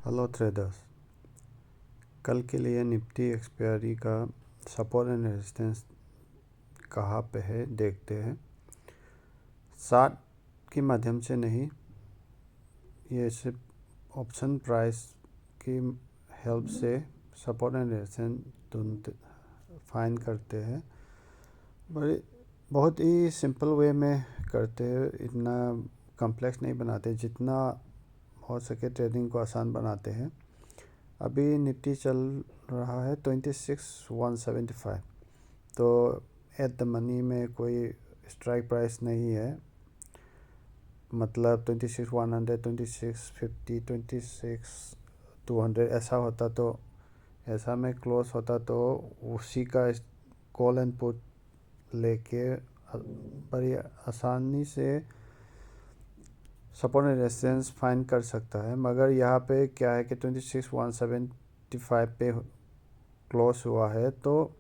Hello traders. कल के लिए निफ्टी एक्सपायरी का सपोर्ट एंड रेजिस्टेंस कहाँ पे है देखते हैं। 60 के माध्यम से नहीं, ये सिर्फ ऑप्शन प्राइस की हेल्प से सपोर्ट एंड रेजिस्टेंस फाइंड करते हैं। बहुत ही सिंपल वे में करते हैं, इतना कॉम्प्लेक्स नहीं बनाते, जितना हो सके ट्रेडिंग को आसान बनाते हैं। अभी निफ्टी चल रहा है 26,175। तो एट द मनी में कोई स्ट्राइक प्राइस नहीं है, मतलब 26,100, 26,50, 26,200 ऐसा होता तो ऐसा में क्लोज होता तो उसी का कॉल एंड पुट लेके बड़ी आसानी से सपोर्ट एंड रेजिस्टेंस फाइंड कर सकता है। मगर यहाँ पे क्या है कि 26,175 पे क्लोज हुआ है, तो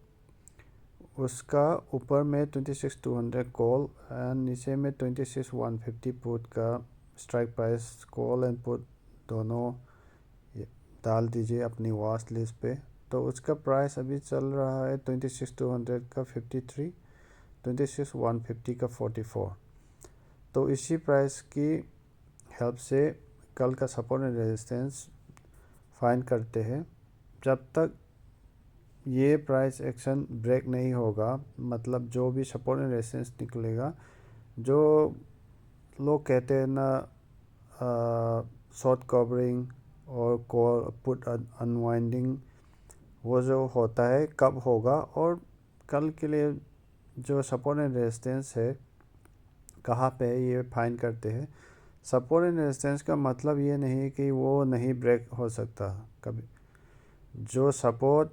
उसका ऊपर में 26,200 कॉल एंड नीचे में 26,150 पुट का strike price. Call and put दोनों डाल दीजिए अपनी वॉच लिस्ट पे। तो उसका प्राइस अभी चल रहा है 26,200 का 53, 26,150 का 44। तो इसी प्राइस की हेल्प से कल का सपोर्ट एंड रेजिस्टेंस फाइंड करते हैं। जब तक ये प्राइस एक्शन ब्रेक नहीं होगा, मतलब जो भी सपोर्ट एंड रेजिस्टेंस निकलेगा, जो लोग कहते हैं ना शॉर्ट कवरिंग और कॉल पुट अनवाइंडिंग, वो जो होता है कब होगा। और कल के लिए जो सपोर्ट एंड रेजिस्टेंस है कहाँ पे है ये फाइंड करते हैं। सपोर्ट एंड रेजिस्टेंस का मतलब ये नहीं कि वो नहीं ब्रेक हो सकता कभी। जो सपोर्ट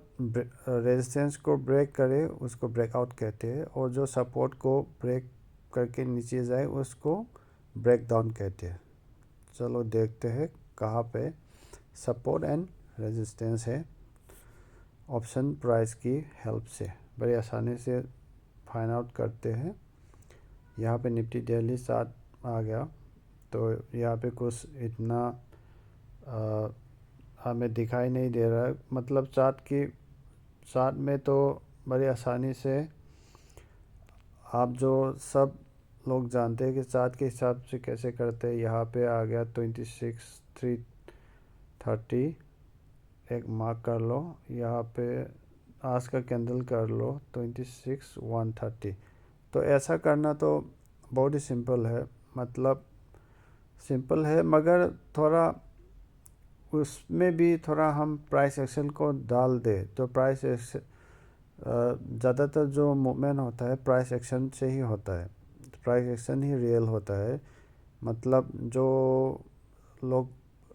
रेजिस्टेंस को ब्रेक करे उसको ब्रेकआउट कहते हैं, और जो सपोर्ट को ब्रेक करके नीचे जाए उसको ब्रेक डाउन कहते हैं। चलो देखते हैं कहाँ पे सपोर्ट एंड रेजिस्टेंस है। ऑप्शन प्राइस की हेल्प से बड़ी आसानी से फाइंड आउट करते हैं। यहाँ पे निफ्टी डेली 7 आ गया, तो यहाँ पे कुछ इतना हमें दिखाई नहीं दे रहा है। मतलब चार्ट में तो बड़ी आसानी से आप जो सब लोग जानते हैं कि चार्ट के हिसाब से कैसे करते हैं। यहाँ पे आ गया 26,330, एक मार्क कर लो। यहाँ पे आज का कैंडल कर लो 26,130। तो ऐसा करना तो बहुत ही सिंपल है, मतलब सिंपल है, मगर थोड़ा उसमें भी थोड़ा हम प्राइस एक्शन को डाल दे तो प्राइस एक्शन ज़्यादातर जो मूवमेंट होता है प्राइस एक्शन से ही होता है। प्राइस एक्शन ही रियल होता है। मतलब जो लोग,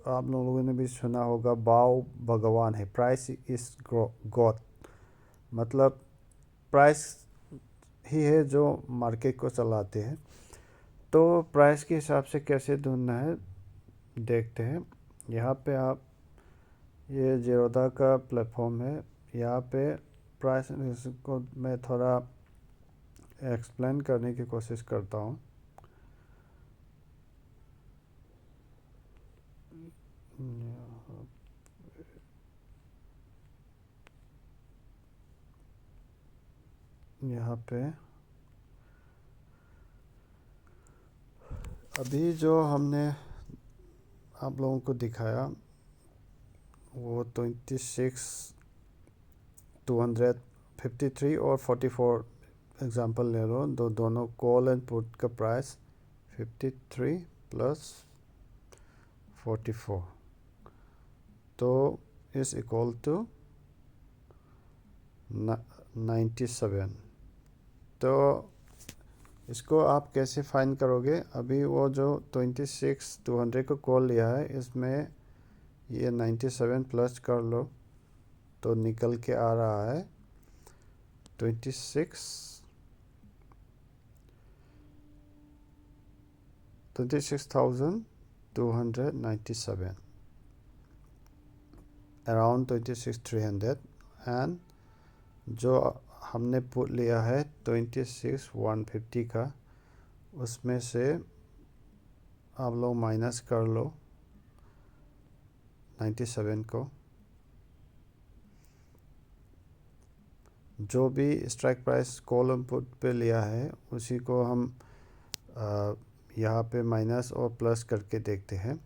आप लोगों ने भी सुना होगा, बाव भगवान है, प्राइस इज गॉड। मतलब प्राइस ही है जो मार्केट को चलाते हैं। तो प्राइस के हिसाब से कैसे ढूंढना है देखते हैं। यहाँ पे आप, ये जीरोधा का प्लेटफॉर्म है। यहाँ पे प्राइस को मैं थोड़ा एक्सप्लेन करने की कोशिश करता हूँ। यहाँ पे अभी जो हमने आप लोगों को दिखाया वो 26,253 और 44 एग्जांपल ले लो। दोनों कॉल एंड पुट का प्राइस 53 प्लस 44, तो इज इक्वल टू 97। तो इसको आप कैसे फाइंड करोगे। अभी वो जो 26,200 को कॉल लिया है, इसमें ये 97 प्लस कर लो तो निकल के आ रहा है 26,297, अराउंड 26,300। एंड जो हमने पुट लिया है 26,150 का, उसमें से आप लोग माइनस कर लो 97 को जो भी स्ट्राइक प्राइस कॉल और पुट पे लिया है उसी को हम यहाँ पे माइनस और प्लस करके देखते हैं।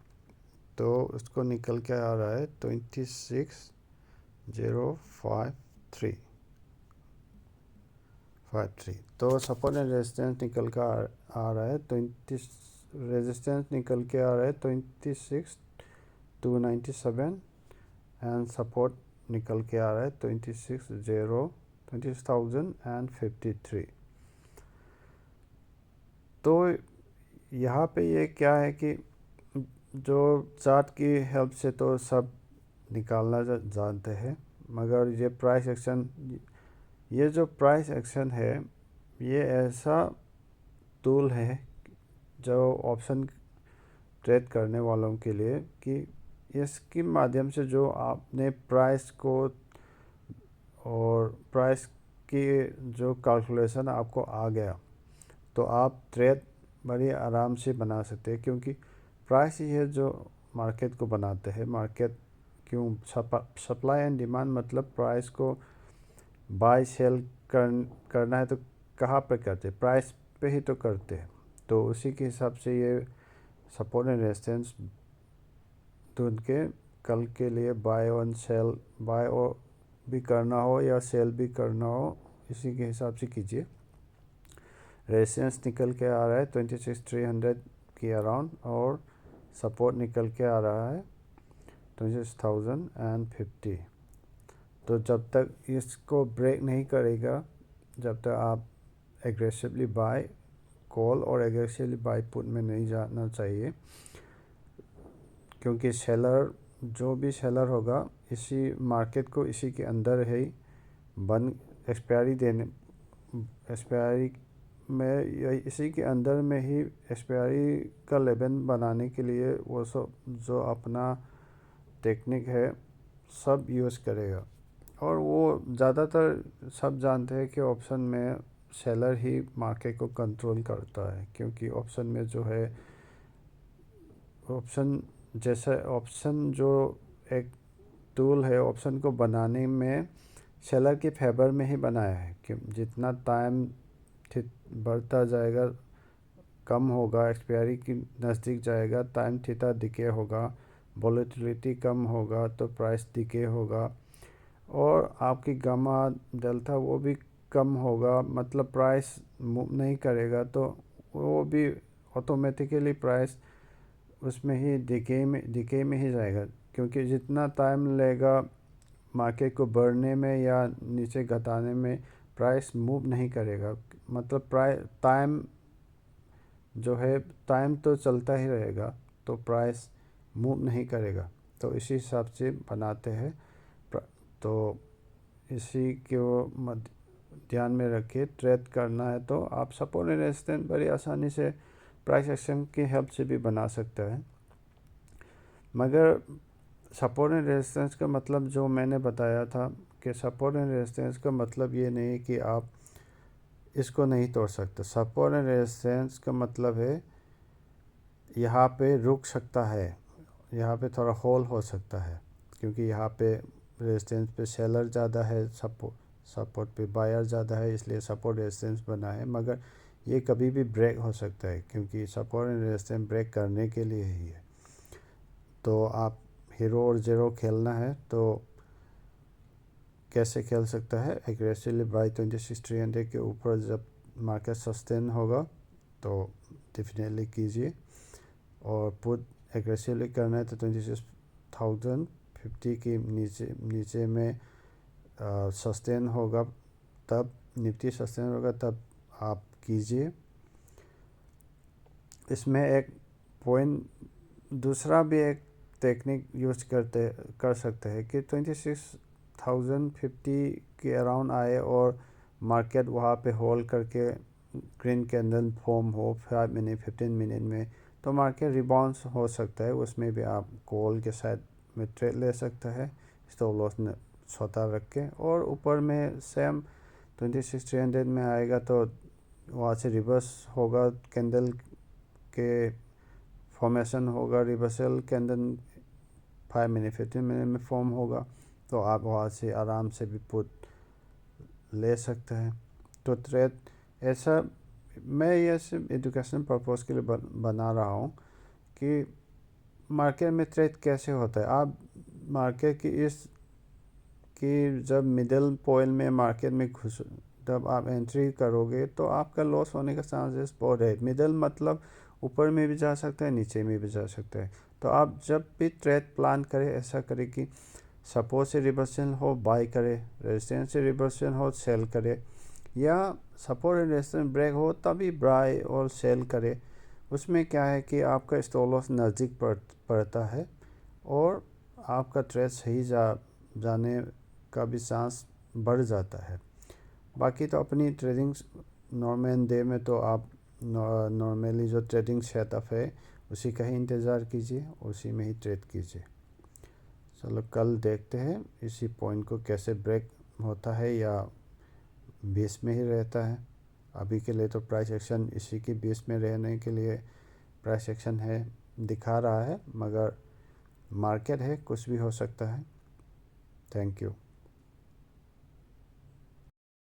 तो उसको निकल के आ रहा है 26053। तो सपोर्ट एंड रेजिस्टेंस निकल कर आ रहा है 20, रेजिस्टेंस निकल के आ रहा है 26297 एंड सपोर्ट निकल के आ रहा है 26053। तो यहाँ पे ये क्या है कि जो चार्ट की हेल्प से तो सब निकालना जानते हैं, मगर ये प्राइस एक्शन, ये जो प्राइस एक्शन है ये ऐसा टूल है जो ऑप्शन ट्रेड करने वालों के लिए कि इसके माध्यम से जो आपने प्राइस को और प्राइस की जो कैलकुलेशन आपको आ गया तो आप ट्रेड बड़ी आराम से बना सकते हैं, क्योंकि प्राइस ही है जो मार्केट को बनाते हैं। मार्केट क्यों, सप्लाई एंड डिमांड, मतलब प्राइस को बाय सेल करना है तो कहाँ पर करते हैं, प्राइस पे ही तो करते हैं। तो उसी के हिसाब से ये सपोर्ट एंड रेजिस्टेंस ढूंढ के कल के लिए बाय ऑन सेल, बाय और भी करना हो या सेल भी करना हो, इसी के हिसाब से कीजिए। रेजिस्टेंस निकल के आ रहा है 26300 के अराउंड और सपोर्ट निकल के आ रहा है 26050। तो जब तक इसको ब्रेक नहीं करेगा, जब तक आप एग्रेसिवली बाय कॉल और एग्रेसिवली बाय पुट में नहीं जाना चाहिए, क्योंकि सेलर, जो भी सेलर होगा इसी मार्केट को इसी के अंदर ही बंद, एक्सपायरी में या इसी के अंदर में ही एक्सपायरी का लेवल बनाने के लिए वो सब जो अपना टेक्निक है सब यूज़ करेगा। और वो ज़्यादातर सब जानते हैं कि ऑप्शन में सेलर ही मार्केट को कंट्रोल करता है, क्योंकि ऑप्शन में जो है, ऑप्शन जैसे ऑप्शन जो एक टूल है, ऑप्शन को बनाने में सेलर के फेवर में ही बनाया है कि जितना टाइम बढ़ता जाएगा, कम होगा, एक्सपायरी की नज़दीक जाएगा, टाइम थीटा डिके होगा, वॉलेटिलिटी कम होगा तो प्राइस डिके होगा, और आपकी गामा डेल्टा वो भी कम होगा, मतलब प्राइस मूव नहीं करेगा, तो वो भी ऑटोमेटिकली प्राइस उसमें ही डिके में ही जाएगा। क्योंकि जितना टाइम लेगा मार्केट को बढ़ने में या नीचे घटाने में, प्राइस मूव नहीं करेगा। मतलब प्राइस टाइम जो है, टाइम तो चलता ही रहेगा, तो प्राइस मूव नहीं करेगा। तो इसी हिसाब से बनाते हैं। तो इसी को ध्यान में रखिए, ट्रेड करना है तो आप सपोर्ट एंड रेजिस्टेंस बड़ी आसानी से प्राइस एक्शन की हेल्प से भी बना सकते हैं। मगर सपोर्ट एंड रेजिस्टेंस का मतलब जो मैंने बताया था कि सपोर्ट एंड रेजिस्टेंस का मतलब ये नहीं कि आप इसको नहीं तोड़ सकते। सपोर्ट एंड रेजिस्टेंस का मतलब है यहाँ पे रुक सकता है, यहाँ पे थोड़ा होल हो सकता है, क्योंकि यहाँ पे रेजिस्टेंस पे सेलर ज़्यादा है, सपोर्ट पे बायर ज़्यादा है, इसलिए सपोर्ट रेजिस्टेंस बना है। मगर ये कभी भी ब्रेक हो सकता है, क्योंकि सपोर्ट एंड रेजिस्टेंस ब्रेक करने के लिए ही है। तो आप हीरो और ज़ीरो खेलना है तो कैसे खेल सकता है, एग्रेसिवली बाय 26300 के ऊपर जब मार्केट सस्टेन होगा तो डेफिनेटली कीजिए, और पुट एग्रेसिवली करना है तो 26050 की नीचे में सस्टेन होगा, तब निफ्टी सस्टेन होगा तब आप कीजिए। इसमें एक पॉइंट दूसरा भी एक टेक्निक यूज कर सकते हैं कि 26050 के अराउंड आए और मार्केट वहाँ पे होल्ड करके ग्रीन कैंडल फॉर्म हो 5 मिनट 15 मिनट में, तो मार्केट रिबाउंस हो सकता है। उसमें भी आप कॉल के साइड में ट्रेड ले सकते हैं, स्टॉप लॉस छोटा रख के, और ऊपर में सेम 26300 में आएगा तो वहाँ से रिवर्स होगा, कैंडल के फॉर्मेशन होगा, रिवर्सल कैंडल 5 मिनट 15 मिनट में फॉर्म होगा, तो आप वहाँ से आराम से भी पुट ले सकते हैं। तो ट्रेड ऐसा, मैं ये सिर्फ एजुकेशन पर्पज़ के लिए बना रहा हूँ कि मार्केट में ट्रेड कैसे होता है। आप मार्केट की जब मिडिल पॉइंट में मार्केट में जब आप एंट्री करोगे तो आपका लॉस होने का चांसेस बहुत है। मिडिल मतलब ऊपर में भी जा सकता है, नीचे में भी जा सकता है। तो आप जब भी ट्रेड प्लान करें, ऐसा करें कि सपोर्ट से रिवर्सल हो बाय करे, रेजिस्टेंस से रिवर्सल हो सेल करे, या सपोर्ट एंड रेजिस्टेंस ब्रेक हो तभी बाय और सेल करे। उसमें क्या है कि आपका स्टॉप लॉस नज़दीक पड़ता है और आपका ट्रेड सही जाने का भी चांस बढ़ जाता है। बाकी तो अपनी ट्रेडिंग नॉर्मल डे में तो आप नॉर्मली जो ट्रेडिंग सेटअप है उसी का ही इंतज़ार कीजिए, उसी में ही ट्रेड कीजिए। चलो कल देखते हैं इसी पॉइंट को कैसे ब्रेक होता है या बेस में ही रहता है। अभी के लिए तो प्राइस एक्शन इसी की बेस में रहने के लिए प्राइस एक्शन है दिखा रहा है, मगर मार्केट है, कुछ भी हो सकता है। Thank you.